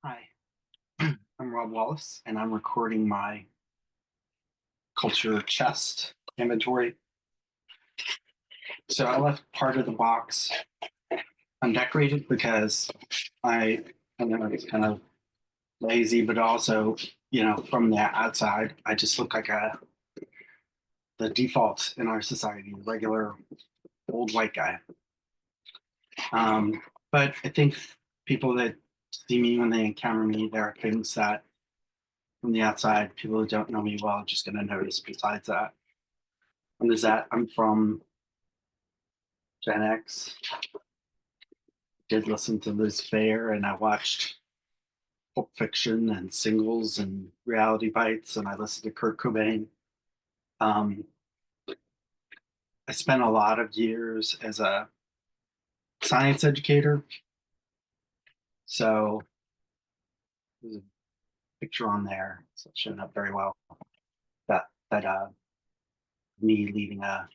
Hi, I'm Rob Wallace, and I'm recording my culture chest inventory. So I left part of the box undecorated because I know it's kind of lazy, but also, from the outside, I just look like the default in our society, regular old white guy. Um, but I think people that see me when they encounter me, there are things that from the outside, people who don't know me well are just going to notice besides that. And there's that I'm from Gen X, did listen to Liz Phair, and I watched Pulp Fiction and Singles and Reality Bites, and I listened to Kurt Cobain. Um, I spent a lot of years as a science educator, so there's a picture on there, so it's showing up very well. That me leading a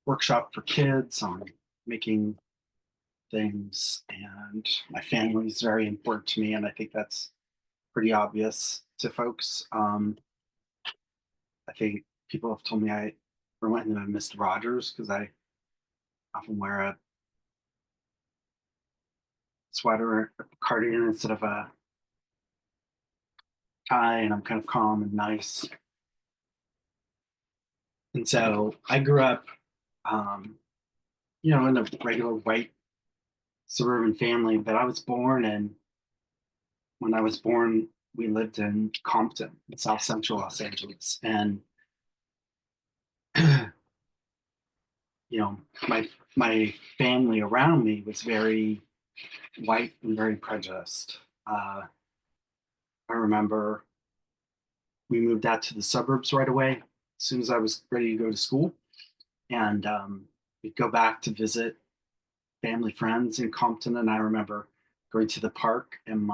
workshop for kids on making things, and my family is very important to me, and I think that's pretty obvious to folks. I think people have told me I remind them of Mr. Rogers because I often wear a sweater or a cardigan instead of a tie, and I'm kind of calm and nice. And so I grew up, um, in a regular white suburban family, but I was born, and when I was born, we lived in Compton, in South Central Los Angeles, and you know, my family around me was very white and very prejudiced. Uh, I remember we moved out to the suburbs right away as soon as I was ready to go to school. And we'd go back to visit family friends in Compton. And I remember going to the park, and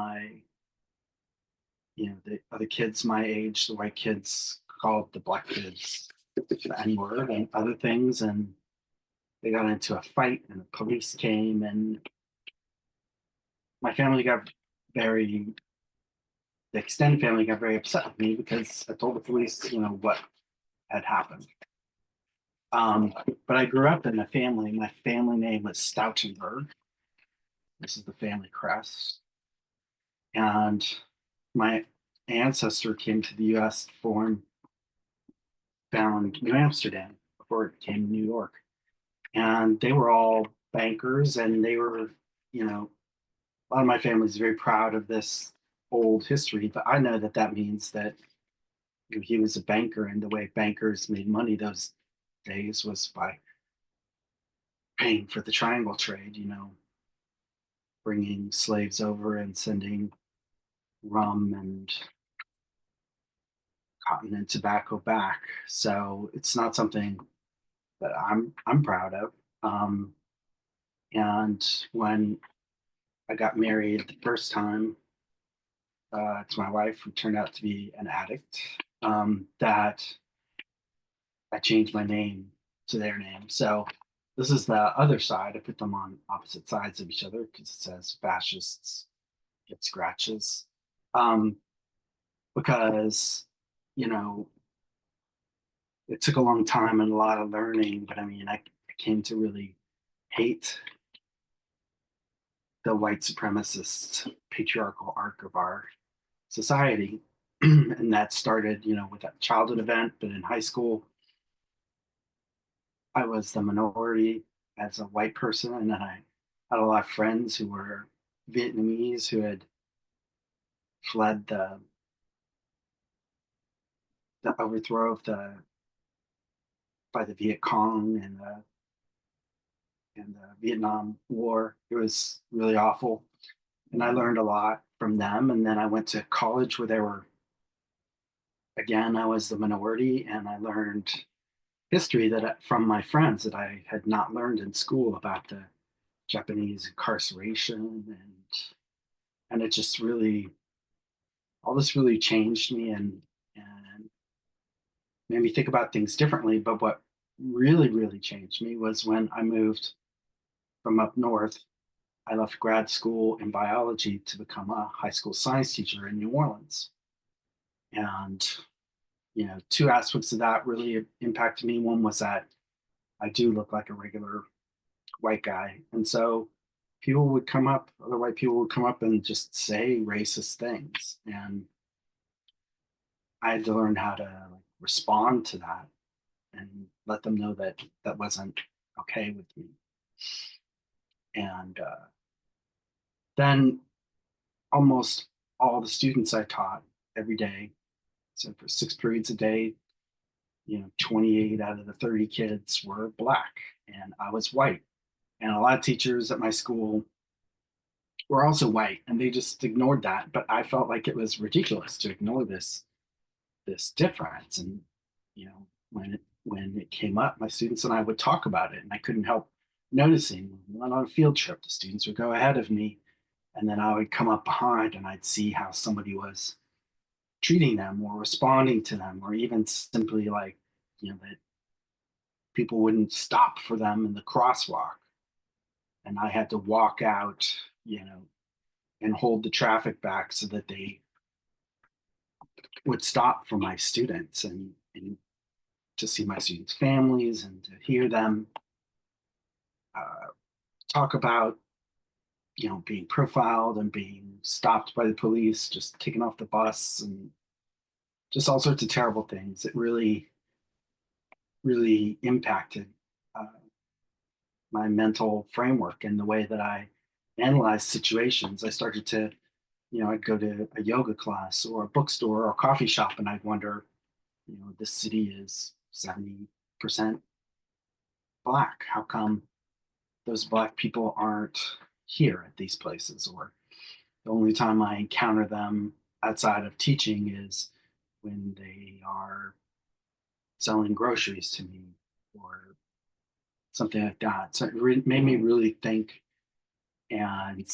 the other kids my age, the white kids called the black kids the N word and other things. And they got into a fight, and the police came, and my family got very, the extended family got very upset with me because I told the police, what had happened. Um, but I grew up in a family. My family name was Stouchenberg. This is the family crest. And my ancestor came to the US to form, found New Amsterdam before it became New York. And they were all bankers, and they were, a lot of my family is very proud of this old history, but I know that that means that he was a banker, and the way bankers made money those days was by paying for the triangle trade, bringing slaves over and sending rum and cotton and tobacco back. So it's not something that I'm proud of. Um, and when I got married the first time to my wife, who turned out to be an addict, that I changed my name to their name. So this is the other side. I put them on opposite sides of each other because it says fascists get scratches. Um, because you know it took a long time and a lot of learning, but I mean, I came to really hate the white supremacist patriarchal arc of our society. And that started, with that childhood event, but in high school, I was the minority as a white person. And then I had a lot of friends who were Vietnamese who had fled the overthrow of the by the Viet Cong and the Vietnam War. It was really awful. And I learned a lot from them. And then I went to college where they were, again, I was the minority, and I learned history from my friends that I had not learned in school about the Japanese incarceration, and it just really, all this really changed me, and made me think about things differently. But what really, really changed me was when I moved from up north. I left grad school in biology to become a high school science teacher in New Orleans. And, two aspects of that really impacted me. One was that I do look like a regular white guy. And so other white people would come up and just say racist things. And I had to learn how to like, respond to that and let them know that that wasn't okay with me. And then almost all the students I taught every day, so for 6 periods a day, 28 out of the 30 kids were Black and I was white. And a lot of teachers at my school were also white and they just ignored that. But I felt like it was ridiculous to ignore this difference. And when it came up, my students and I would talk about it, and I couldn't help noticing. When we went on a field trip, the students would go ahead of me, and then I would come up behind, and I'd see how somebody was treating them or responding to them, or even simply like, that people wouldn't stop for them in the crosswalk, and I had to walk out, and hold the traffic back so that they would stop for my students and to see my students' families and to hear them uh, talk about being profiled and being stopped by the police, just taken off the bus, and just all sorts of terrible things. It really impacted uh, my mental framework and the way that I analyze situations. I started to, I'd go to a yoga class or a bookstore or a coffee shop, and I'd wonder, this city is 70% Black. How come those Black people aren't here at these places? Or the only time I encounter them outside of teaching is when they are selling groceries to me or something like that. So made me really think and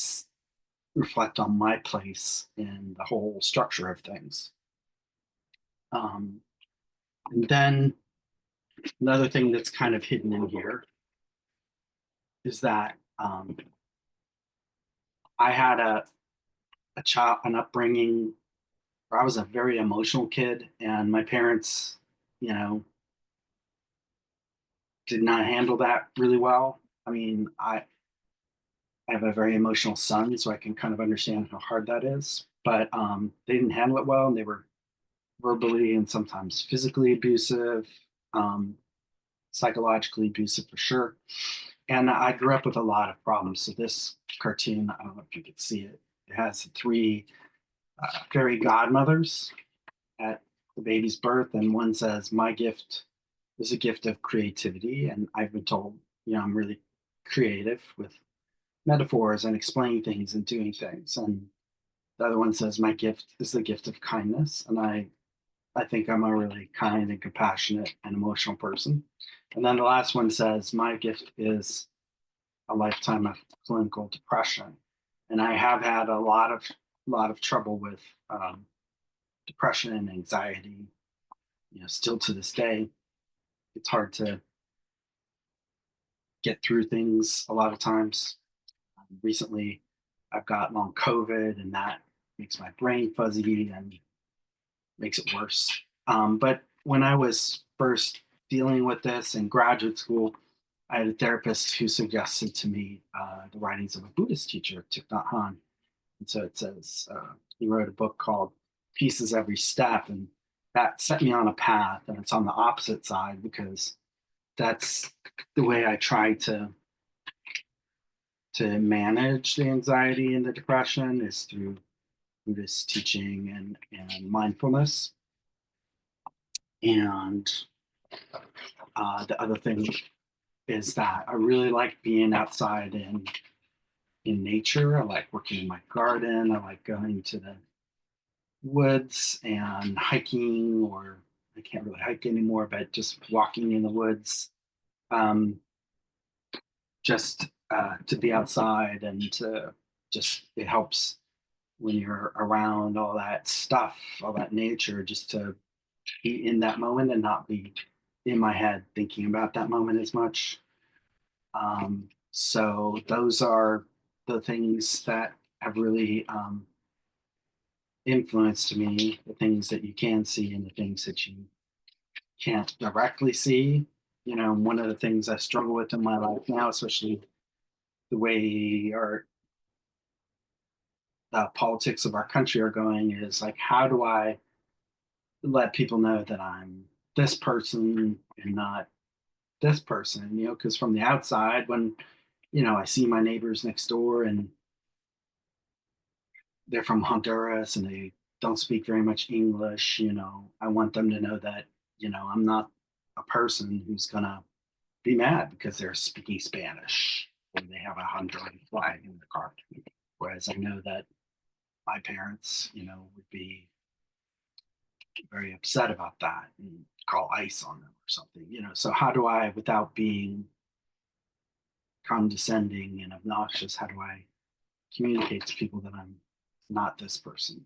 reflect on my place in the whole structure of things. Um, and then another thing that's kind of hidden in here is that I had an upbringing where I was a very emotional kid, and my parents, you know, did not handle that really well. I mean, I have a very emotional son, so I can kind of understand how hard that is. But they didn't handle it well, and they were verbally and sometimes physically abusive, um, psychologically abusive for sure. And I grew up with a lot of problems. So this cartoon, I don't know if you could see it. It has three fairy godmothers at the baby's birth, and one says, "My gift is a gift of creativity," and I've been told, I'm really creative with metaphors and explaining things and doing things. And the other one says, "My gift is the gift of kindness," and I think I'm a really kind and compassionate and emotional person. And then the last one says, "My gift is a lifetime of clinical depression," and I have had a lot of trouble with depression and anxiety. Still to this day, it's hard to get through things a lot of times. Recently, I've got long COVID, and that makes my brain fuzzy and makes it worse. But when I was first dealing with this in graduate school, I had a therapist who suggested to me the writings of a Buddhist teacher, Thich Nhat Hanh. And so it says he wrote a book called Pieces Every Step, and that set me on a path. And it's on the opposite side because that's the way I try to manage the anxiety and the depression is through Buddhist teaching and mindfulness. And the other thing is that I really like being outside in nature. I like working in my garden. I like going to the woods and hiking, or I can't really hike anymore, but just walking in the woods. Um, just to be outside and to just it helps when you're around all that stuff, all that nature, just to be in that moment and not be in my head thinking about that moment as much. So those are the things that have really influenced me, the things that you can see and the things that you can't directly see. You know, one of the things I struggle with in my life now, especially the way our politics of our country are going, is like, how do I let people know that I'm this person and not this person? You know, because from the outside, when I see my neighbors next door and they're from Honduras and they don't speak very much English, I want them to know that, I'm not a person who's gonna be mad because they're speaking Spanish or they have a Honduran flag in the car. Whereas I know that my parents, would be very upset about that and call ICE on them or something, So how do I, without being condescending and obnoxious, how do I communicate to people that I'm not this person?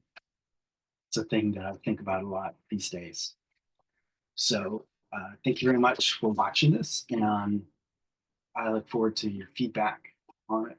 It's a thing that I think about a lot these days. So thank you very much for watching this, and I look forward to your feedback on it.